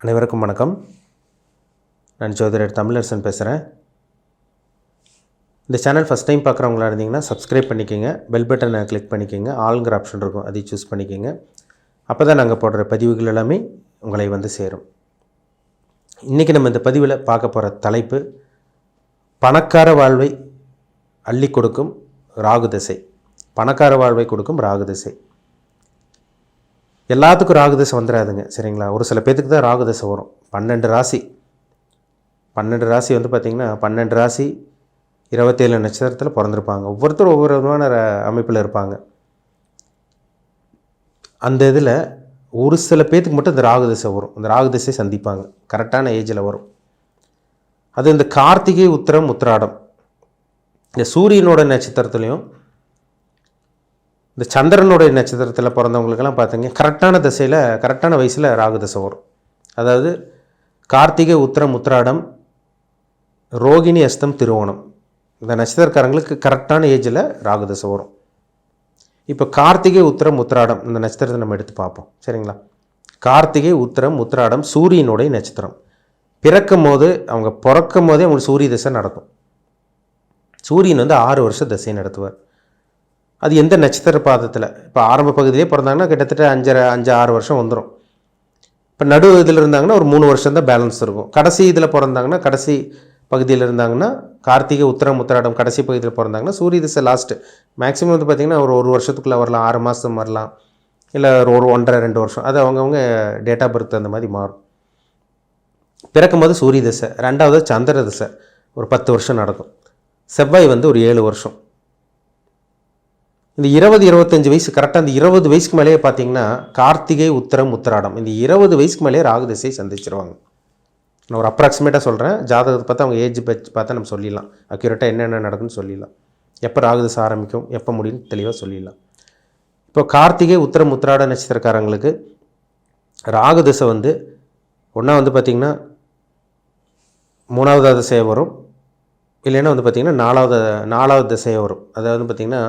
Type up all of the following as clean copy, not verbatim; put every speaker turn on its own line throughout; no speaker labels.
அனைவருக்கும் வணக்கம். நான் ஜோதிடர் தமிழரசன் பேசுகிறேன். இந்த சேனல் ஃபஸ்ட் டைம் பார்க்குறவங்களா இருந்தீங்கன்னா சப்ஸ்கிரைப் பண்ணிக்கோங்க, பெல் பட்டனை கிளிக் பண்ணிக்கோங்க, ஆளுங்கிற ஆப்ஷன் இருக்கும், அதை சூஸ் பண்ணிக்கோங்க. அப்போ தான் நாங்கள் போடுற பதிவுகள் எல்லாமே உங்களை வந்து சேரும். இன்றைக்கி நம்ம இந்த பதிவில் பார்க்க போகிற தலைப்பு பணக்கார வாழ்வை அள்ளி கொடுக்கும் ராகு திசை. பணக்கார வாழ்வை கொடுக்கும் ராகு திசை. எல்லாத்துக்கும் ராகு திசை வந்துடாதுங்க, சரிங்களா? ஒரு சில பேத்துக்கு தான் ராகு திசை வரும். 12 ராசி வந்து பார்த்திங்கன்னா 12 ராசி 27 நட்சத்திரத்தில் பிறந்திருப்பாங்க. ஒவ்வொருத்தரும் ஒவ்வொரு விதமான அமைப்பில் இருப்பாங்க. அந்த இதில் ஒரு சில பேத்துக்கு மட்டும் இந்த ராகு திசை வரும். இந்த ராகு திசை சந்திப்பாங்க, கரெக்டான ஏஜில் வரும். அது இந்த கார்த்திகை, உத்திரம், உத்திராடம், இந்த சூரியனோட நட்சத்திரத்துலேயும் இந்த சந்திரனுடைய நட்சத்திரத்தில் பிறந்தவங்களுக்கெல்லாம் பார்த்தீங்க கரெக்டான திசையில், கரெக்டான வயசில் ராகு திசை வரும். அதாவது கார்த்திகை, உத்திரம், உத்திராடம், ரோகிணி, அஸ்தம், திருவோணம், இந்த நட்சத்திரக்காரங்களுக்கு கரெக்டான ஏஜில் ராகு திசை வரும். இப்போ கார்த்திகை, உத்திரம், உத்திராடம் இந்த நட்சத்திரத்தை நம்ம எடுத்து பார்ப்போம், சரிங்களா? கார்த்திகை, உத்திரம், உத்திராடம் சூரியனுடைய நட்சத்திரம். பிறக்கும் போது அவங்க பிறக்கும் போதே அவங்களுக்கு சூரிய திசை நடக்கும். சூரியன் வந்து 6 வருஷம் திசை நடத்துவார். அது எந்த நட்சத்திர பாதத்தில், இப்போ ஆரம்ப பகுதியிலே பிறந்தாங்கன்னா கிட்டத்தட்ட 5-6 வருஷம் வந்துடும். இப்போ நடு இதில் இருந்தாங்கன்னா ஒரு 3 வருஷம் தான் பேலன்ஸ் இருக்கும். கடைசி இதில் பிறந்தாங்கன்னா, கடைசி பகுதியில் இருந்தாங்கன்னா, கார்த்திகை, உத்திரம், உத்திராடம் கடைசி பகுதியில் பிறந்தாங்கன்னா சூரிய திசை லாஸ்ட்டு மேக்ஸிமம் வந்து பார்த்திங்கன்னா ஒரு வருஷத்துக்குள்ளே வரலாம், 6 மாதம் வரலாம், இல்லை ஒரு 1.5-2 வருஷம், அது அவங்கவுங்க டேட் ஆஃப் பர்த் அந்த மாதிரி மாறும். பிறக்கும் போது சூரிய திசை. ரெண்டாவது சந்திர திசை ஒரு 10 வருஷம் நடக்கும். செவ்வாய் வந்து ஒரு 7 வருஷம். இந்த 20-25 வயசு, கரெக்டாக அந்த 20 வயசுக்கு மேலேயே பார்த்தீங்கன்னா கார்த்திகை, உத்திரம், உத்திராடம் இந்த 20 வயசுக்கு மேலேயே ராகு திசையை சந்திச்சிருவாங்க. நான் ஒரு அப்ராக்சிமேட்டாக சொல்கிறேன். ஜாதகத்தை பார்த்தா அவங்க ஏஜ் பார்த்தா நம்ம சொல்லிடலாம், அக்யூரேட்டாக என்னென்ன நடக்குன்னு சொல்லிடலாம், எப்போ ராகு திசை ஆரம்பிக்கும், எப்போ முடியும் தெளிவாக சொல்லிடலாம். இப்போ கார்த்திகை, உத்திரம், உத்திராட நட்சத்திரக்காரங்களுக்கு ராகு திசை வந்து ஒன்றா வந்து பார்த்திங்கன்னா 3வது திசையை வரும், இல்லைன்னா வந்து பார்த்திங்கன்னா 4வது திசையை வரும். அதாவது பார்த்திங்கன்னா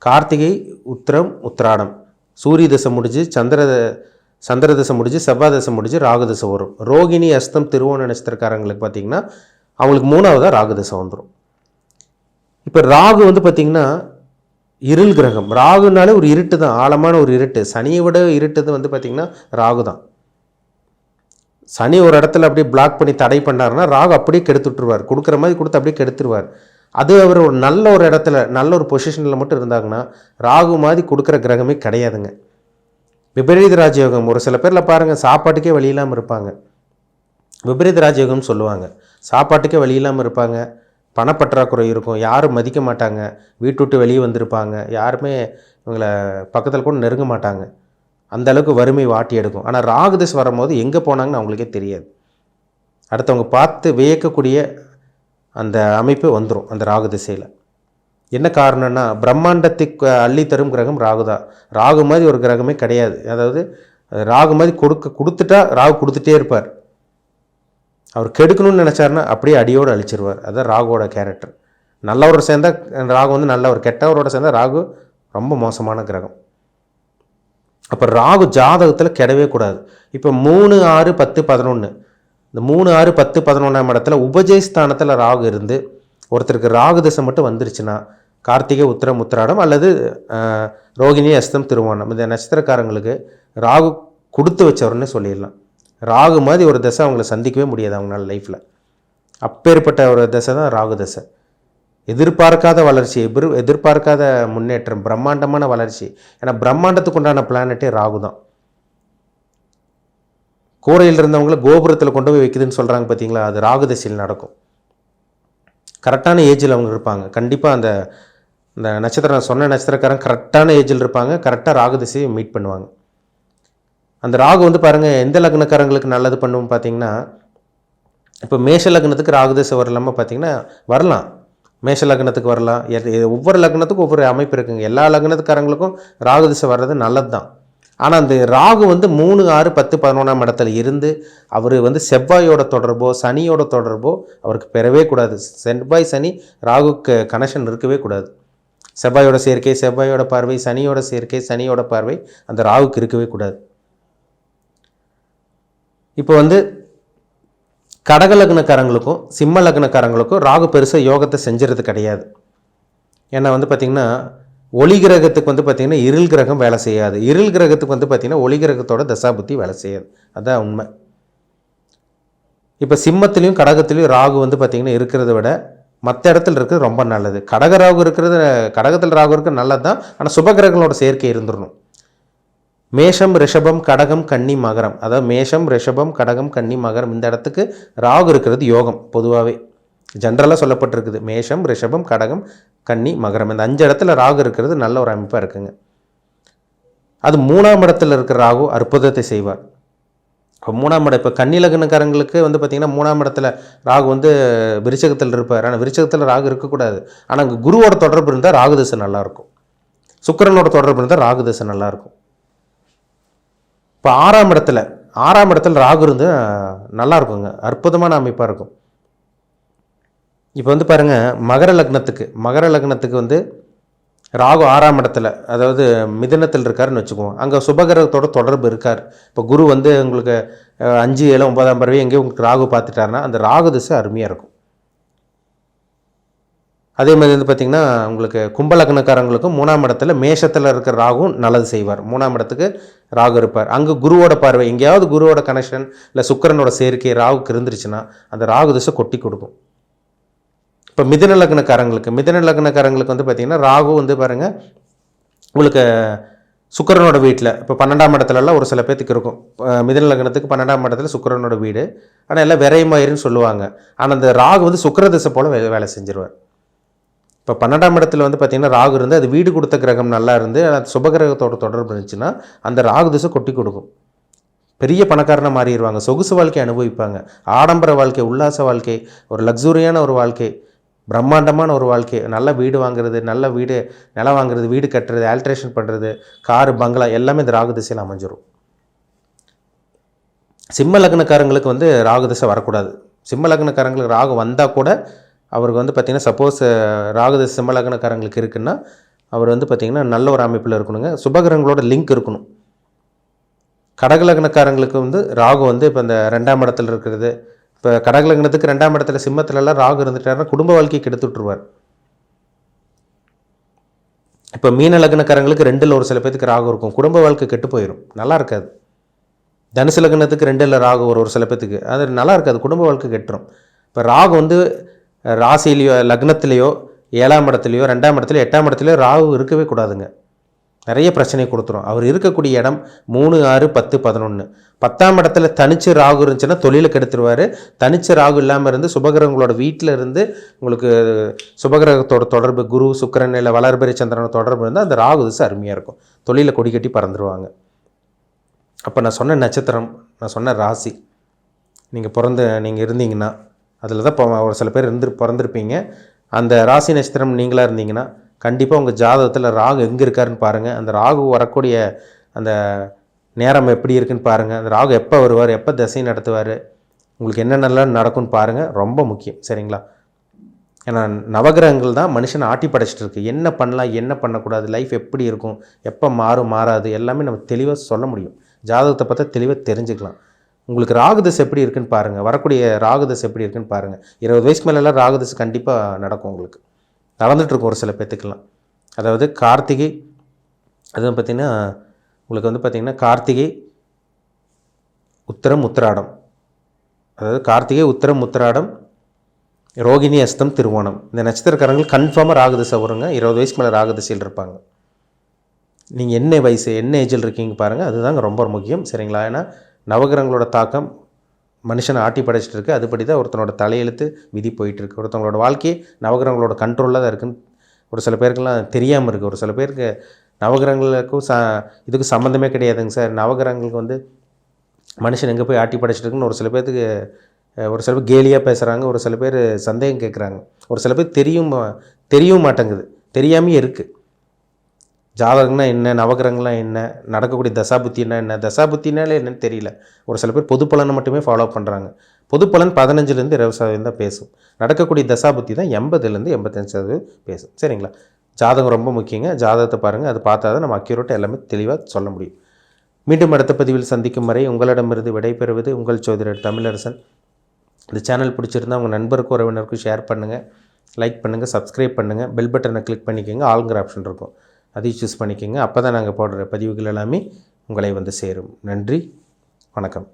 கார்த்திகை, உத்திரம், உத்திராடம் சூரிய திசை முடிஞ்சு சந்திர திசை முடிஞ்சு செவ்வாய் திசை முடிஞ்சு ராகு திசை வரும். ரோகிணி, அஸ்தம், திருவோண நட்சத்திரக்காரங்களுக்கு பார்த்திங்கன்னா அவங்களுக்கு 3வதாக ராகு திசை வந்துடும். இப்போ ராகு வந்து பார்த்திங்கன்னா இருள் கிரகம். ராகுனாலே ஒரு இருட்டு தான், ஆழமான ஒரு இருட்டு. சனியை விட இருட்டு வந்து பார்த்திங்கன்னா ராகு தான். சனி ஒரு இடத்துல அப்படியே பிளாக் பண்ணி தடை பண்ணாருன்னா ராகு அப்படியே கெடுத்துட்ருவார். கொடுக்குற மாதிரி கொடுத்து அப்படியே கெடுத்துருவார். அது அவர் ஒரு நல்ல ஒரு இடத்துல, நல்ல ஒரு பொசிஷனில் மட்டும் இருந்தாங்கன்னா ராகு மாதிரி கொடுக்குற கிரகமே கிடையாதுங்க. விபரீத ராஜயோகம். ஒரு சில பேரில் பாருங்கள் சாப்பாட்டுக்கே வழி இல்லாமல் இருப்பாங்க. விபரீத ராஜயோகம்னு சொல்லுவாங்க. சாப்பாட்டுக்கே வழி இல்லாமல் இருப்பாங்க, பணப்பற்றாக்குறை இருக்கும், யாரும் மதிக்க மாட்டாங்க, வீட்டு விட்டு வெளியே வந்திருப்பாங்க, யாருமே இவங்களை பக்கத்தில் கூட நெருங்க மாட்டாங்க. அந்த அளவுக்கு வறுமை வாட்டி எடுக்கும். ஆனால் ராகு திசை வரும்போது எங்கே போனாங்கன்னு அவங்களுக்கே தெரியாது. அடுத்தவங்க பார்த்து வியக்கக்கூடிய அந்த அமைப்பு வந்துடும் அந்த ராகு திசையில். என்ன காரணம்னா பிரம்மாண்டத்துக்கு அள்ளித்தரும் கிரகம் ராகு தான். ராகு மாதிரி ஒரு கிரகமே கிடையாது. அதாவது ராகு மாதிரி கொடுத்துட்டா ராகு கொடுத்துட்டே இருப்பார். அவர் கெடுக்கணும்னு நினச்சாருன்னா அப்படியே அடியோடு அழிச்சிருவார். அதுதான் ராகுவோட கேரக்டர். நல்லவரோட சேர்ந்தால் ராகு வந்து நல்லவர், கெட்டவரோட சேர்ந்தால் ராகு ரொம்ப மோசமான கிரகம். அப்போ ராகு ஜாதகத்தில் கெடவே கூடாது. இப்போ 3, 6, 10, 11 இந்த 3, 6, 10, 11ஆம் இடத்துல உபஜயஸ்தானத்தில் ராகு இருந்து ஒருத்தருக்கு ராகு திசை மட்டும் வந்துருச்சுன்னா கார்த்திகை, உத்திரம், உத்திராடம் அல்லது ரோகிணி, அஸ்தம், திருவோணம் இந்த நட்சத்திரக்காரங்களுக்கு ராகு கொடுத்து வச்சவர்னு சொல்லிடலாம். ராகு மாதிரி ஒரு திசை அவங்கள சந்திக்கவே முடியாது அவங்களால லைஃப்பில். அப்பேற்பட்ட ஒரு திசை தான் ராகு திசை. எதிர்பார்க்காத வளர்ச்சி, எதிர்பார்க்காத முன்னேற்றம், பிரம்மாண்டமான வளர்ச்சி. ஏன்னா பிரம்மாண்டத்துக்கு உண்டான பிளானட்டே ராகு தான். கூரையில் இருந்தவங்களை கோபுரத்தில் கொண்டு போய் வைக்குதுன்னு சொல்கிறாங்க பார்த்தீங்களா, அது ராகு திசையில் நடக்கும். கரெக்டான ஏஜில் அவங்க இருப்பாங்க. கண்டிப்பாக அந்த நட்சத்திரம் சொன்ன நட்சத்திரக்காரன் கரெக்டான ஏஜில் இருப்பாங்க. கரெக்டாக ராகு திசையை மீட் பண்ணுவாங்க. அந்த ராகு வந்து பாருங்கள் எந்த லக்னக்காரங்களுக்கு நல்லது பண்ணுவோம் பார்த்தீங்கன்னா, இப்போ மேஷ லக்னத்துக்கு ராகு திசை வரலாமல் பார்த்தீங்கன்னா வரலாம், மேஷ லக்னத்துக்கு வரலாம். ஒவ்வொரு லக்னத்துக்கும் ஒவ்வொரு அமைப்பு இருக்குங்க. எல்லா லக்னத்துக்காரங்களுக்கும் ராகு திசை வர்றது நல்லது தான். ஆனால் அந்த ராகு வந்து 3, 6, 10, 11ஆம் இடத்துல இருந்து அவர் வந்து செவ்வாயோட தொடர்போ சனியோட தொடர்போ அவருக்கு பெறவே கூடாது. செவ்வாய் சனி ராகுக்கு கனெக்ஷன் இருக்கவே கூடாது. செவ்வாயோட சேர்க்கை, செவ்வாயோட பார்வை, சனியோட சேர்க்கை, சனியோட பார்வை அந்த ராகுக்கு இருக்கவே கூடாது. இப்போ வந்து கடக லக்னக்காரங்களுக்கும் சிம்ம லக்னக்காரங்களுக்கும் ராகு பெருசாக யோகத்தை செஞ்சுறது கிடையாது. ஏன்னா வந்து பார்த்திங்கன்னா ஒளி கிரகத்துக்கு வந்து பார்த்திங்கன்னா இருள் கிரகம் வேலை செய்யாது. இருள் கிரகத்துக்கு வந்து பார்த்திங்கன்னா ஒளி கிரகத்தோட தசாபுத்தி வேலை செய்யாது. அதுதான் உண்மை. இப்போ சிம்மத்திலையும் கடகத்திலையும் ராகு வந்து பார்த்திங்கன்னா இருக்கிறத விட மற்ற இடத்துல இருக்கிறது ரொம்ப நல்லது. கடக ராகு இருக்கிறது, கடகத்தில் ராகு இருக்கிறது நல்லது தான். ஆனால் சுபகிரகங்களோட சேர்க்கை இருந்துடணும். மேஷம் ரிஷபம் கடகம் கன்னி மகரம், அதாவது மேஷம் ரிஷபம் கடகம் கன்னி மகரம் இந்த இடத்துக்கு ராகு இருக்கிறது யோகம். பொதுவாகவே ஜென்ரலாக சொல்லப்பட்டிருக்குது. மேஷம் ரிஷபம் கடகம் கன்னி மகரம் இந்த 5 இடத்துல ராகு இருக்கிறது நல்ல ஒரு அமைப்பாக இருக்குங்க. அது 3ஆம் இடத்துல இருக்கிற ராகு அற்புதத்தை செய்வார். இப்போ 3ஆம் இடம், இப்போ கன்னி லக்னக்காரங்களுக்கு வந்து பார்த்திங்கன்னா 3ஆம் இடத்துல ராகு வந்து விருச்சகத்தில் இருப்பார். ஆனால் விருச்சகத்தில் ராகு இருக்கக்கூடாது. ஆனால் அங்கே குருவோட தொடர்பு இருந்தால் ராகு திசை நல்லாயிருக்கும். சுக்கிரனோட தொடர்பு இருந்தால் ராகு திசை நல்லாயிருக்கும். இப்போ 6ஆம் இடத்துல ராகு இருந்து நல்லா இருக்குங்க, அற்புதமான அமைப்பாக இருக்கும். இப்போ வந்து பாருங்கள், மகர லக்னத்துக்கு வந்து ராகு 6ஆம் இடத்துல, அதாவது மிதுனத்தில் இருக்காருன்னு வச்சுக்குவோம். அங்கே சுபகிரகத்தோட தொடர்பு இருக்கார். இப்போ குரு வந்து உங்களுக்கு 5, 7, 9ஆம் பறவை எங்கேயும் உங்களுக்கு ராகு பார்த்துட்டாருன்னா அந்த ராகு திசை அருமையாக இருக்கும். அதே மாதிரி வந்து பார்த்திங்கன்னா உங்களுக்கு கும்பலக்னக்காரங்களுக்கும் 3ஆம் இடத்துல மேஷத்தில் இருக்கிற ராகும் நல்லது செய்வார். 3ஆம் இடத்துக்கு ராகு இருப்பார். அங்கே குருவோட பார்வை, எங்கேயாவது குருவோட கனெக்ஷன் இல்லை சுக்கிரனோட சேர்க்கை ராகுக்கு இருந்துருச்சுன்னா அந்த ராகு திசை கொட்டி கொடுக்கும். இப்போ மிதுன லக்னக்காரங்களுக்கு வந்து பார்த்திங்கன்னா ராகு வந்து பாருங்கள் உங்களுக்கு சுக்கிரனோட வீட்டில், இப்போ 12ஆம் இடத்துலலாம் ஒரு சில பேர்த்துக்கு இருக்கும். மிதுன லக்னத்துக்கு 12ஆம் இடத்துல சுக்கிரனோட வீடு. ஆனால் எல்லாம் விரைமயிருன்னு சொல்லுவாங்க. ஆனால் அந்த ராகு வந்து சுக்கிர திசை போல் வேலை செஞ்சிருவார். இப்போ 12ஆம் இடத்துல வந்து பார்த்திங்கன்னா ராகு இருந்து அது வீடு கொடுத்த கிரகம் நல்லா இருந்து அது சுபகிரகத்தோட தொடர்பு இருந்துச்சுன்னா அந்த ராகு திசை கொட்டி கொடுக்கும். பெரிய பணக்காரனாக மாறிடுவாங்க, சொகுசு வாழ்க்கை அனுபவிப்பாங்க, ஆடம்பர வாழ்க்கை, உல்லாச வாழ்க்கை, ஒரு லக்ஸூரியான ஒரு வாழ்க்கை, பிரம்மாண்டமான ஒரு வாழ்க்கை, நல்ல வீடு வாங்குறது, நல்ல வீடு நிலம் வாங்குறது, வீடு கட்டுறது, ஆல்ட்ரேஷன் பண்ணுறது, காரு பங்களா எல்லாமே இந்த ராகு திசையில் அமைஞ்சிரும். சிம்ம லக்னக்காரங்களுக்கு வந்து ராகு திசை வரக்கூடாது. சிம்ம லக்னக்காரங்களுக்கு ராகு வந்தால் கூட அவருக்கு வந்து பார்த்திங்கன்னா சப்போஸ் ராகு திசை சிம்ம லக்னக்காரங்களுக்கு இருக்குன்னா அவர் வந்து பார்த்திங்கன்னா நல்ல ஒரு அமைப்பில் இருக்கணுங்க, சுபகிரகங்களோட லிங்க் இருக்கணும். கடக லக்னக்காரங்களுக்கு வந்து ராகு வந்து இப்போ இந்த 2ஆம் இடத்துல இருக்கிறது, இப்போ கடக லக்னத்துக்கு 2ஆம் இடத்துல சிம்மத்திலலாம் ராகு இருந்துட்டாருன்னா குடும்ப வாழ்க்கையை கெடுத்து விட்டுருவார். இப்போ மீன லக்னக்காரங்களுக்கு 2ல் ஒரு சில பேருக்கு ராகு இருக்கும், குடும்ப வாழ்க்கை கெட்டு போயிடும், நல்லா இருக்காது. தனுசு லக்னத்துக்கு 2ல் ராகு ஒரு சில பேத்துக்கு அது நல்லா இருக்காது, குடும்ப வாழ்க்கை கெட்டுரும். இப்போ ராகு வந்து ராசியிலையோ லக்னத்திலேயோ 7ஆம் இடத்துலையோ 2ஆம் இடத்துலையோ 8ஆம் இடத்துலையோ ராகு இருக்கவே கூடாதுங்க, நிறைய பிரச்சனை கொடுத்துரும். அவர் இருக்கக்கூடிய இடம் 3, 6, 10, 11. 10ஆம் இடத்துல தனிச்சு ராகு இருந்துச்சுன்னா தொழிலை கெடுத்துருவார். தனிச்சு ராகு இல்லாமல் இருந்து சுபகிரகங்களோட வீட்டில் இருந்து உங்களுக்கு சுபகிரகத்தோட தொடர்பு குரு சுக்கிரன் இல்லை வளர்பிறை சந்திரனோட தொடர்பு இருந்தால் அந்த ராகு திசை அருமையாக இருக்கும், தொழிலை கொடி கட்டி பறந்துருவாங்க. அப்போ நான் சொன்ன நட்சத்திரம், நான் சொன்ன ராசி நீங்கள் இருந்தீங்கன்னா அதில் தான் ஒரு சில பேர் பிறந்திருப்பீங்க. அந்த ராசி நட்சத்திரம் நீங்களாக இருந்தீங்கன்னா கண்டிப்பாக உங்கள் ஜாதகத்தில் ராகு எங்கே இருக்காருன்னு பாருங்கள். அந்த ராகு வரக்கூடிய அந்த நேரம் எப்படி இருக்குன்னு பாருங்கள். அந்த ராகு எப்போ வருவார், எப்போ திசை நடத்துவார், உங்களுக்கு என்னென்னலாம் நடக்கும்னு பாருங்கள், ரொம்ப முக்கியம். சரிங்களா? ஏன்னா நவகிரகங்கள் தான் மனுஷனை ஆட்டி படைச்சிட்டு இருக்கு. என்ன பண்ணலாம், என்ன பண்ணக்கூடாது, லைஃப் எப்படி இருக்கும், எப்போ மாறாது எல்லாமே நம்ம தெளிவாக சொல்ல முடியும். ஜாதகத்தை பார்த்தா தெளிவாக தெரிஞ்சுக்கலாம். உங்களுக்கு ராகுதசை எப்படி இருக்குன்னு பாருங்கள், வரக்கூடிய ராகுதசை எப்படி இருக்குன்னு பாருங்கள். 20 வயசுக்கு மேலெல்லாம் ராகுதசை கண்டிப்பாக நடக்கும், உங்களுக்கு நடந்துகிட்ருக்கும் ஒரு சில பேத்துக்கெல்லாம். அதாவது கார்த்திகை, அதுவும் பார்த்திங்கன்னா உங்களுக்கு வந்து பார்த்திங்கன்னா கார்த்திகை உத்திரம் உத்திராடம், அதாவது கார்த்திகை உத்திரம் உத்திராடம் ரோகிணி அஸ்தம் திருவோணம் இந்த நட்சத்திரக்காரங்கள் கன்ஃபார்மாக ராகுதசை வருங்க. 20 வயசுக்கு மேலே ராகுதசையில் இருப்பாங்க. நீங்கள் என்ன வயசு என்ன ஏஜில் இருக்கீங்க பாருங்கள், அதுதாங்க ரொம்ப முக்கியம். சரிங்களா? ஏன்னா நவகிரகங்களோட தாக்கம் மனுஷனை ஆட்டி படைச்சிட்டு இருக்குது. அதுபடி தான் ஒருத்தனோட தலையெழுத்து விதி போயிட்டுருக்கு. ஒருத்தவங்களோட வாழ்க்கையை நவகிரகங்களோட கண்ட்ரோலில் தான் இருக்குன்னு ஒரு சில பேருக்கெல்லாம் தெரியாமல் இருக்குது. ஒரு சில பேருக்கு நவகிரகங்களுக்கும் இதுக்கு சம்மந்தமே கிடையாதுங்க சார், நவகிரகங்களுக்கு வந்து மனுஷன் எங்கே போய் ஆட்டி படைச்சிட்டு இருக்குன்னு ஒரு சில பேருக்கு கேலியாக பேசுகிறாங்க, ஒரு சில பேர் சந்தேகம் கேட்குறாங்க, ஒரு சில பேர் தெரியவும் மாட்டேங்குது, தெரியாமையே இருக்குது. ஜாதகம்னா என்ன, நவகிரகங்கள்லாம் என்ன, நடக்கக்கூடிய தசாபுத்தின்னா என்ன, தசாபுத்தினாலே என்னன்னு தெரியல. ஒரு சில பேர் பொது பலனை மட்டுமே ஃபாலோ பண்ணுறாங்க. பொது பலன் 15% 20% தான் பேசும். நடக்கக்கூடிய தசாபுத்தி தான் 80% 85% பேசும். சரிங்களா? ஜாதகம் ரொம்ப முக்கியங்க. ஜாதகத்தை பாருங்கள், அது பார்த்தா தான் நம்ம அக்யூரேட்டாக எல்லாமே தெளிவாக சொல்ல முடியும். மீண்டும் அடுத்த பதிவில் சந்திக்கும் வரை உங்களிடமிருந்து விடைபெறுவது உங்கள் ஜோதிடர் தமிழரசன். இந்த சேனல் பிடிச்சிருந்தால் உங்கள் நண்பருக்கும் உறவினருக்கும் ஷேர் பண்ணுங்கள், லைக் பண்ணுங்கள், சப்ஸ்கிரைப் பண்ணுங்கள், பெல் பட்டனை கிளிக் பண்ணிக்கோங்க. ஆளுங்கிற ஆப்ஷன் இருக்கும், அதையும் சூஸ் பண்ணிக்கோங்க. அப்போ தான் நாங்கள் போடுற பதிவுகள் எல்லாமே உங்களை வந்து சேரும். நன்றி, வணக்கம்.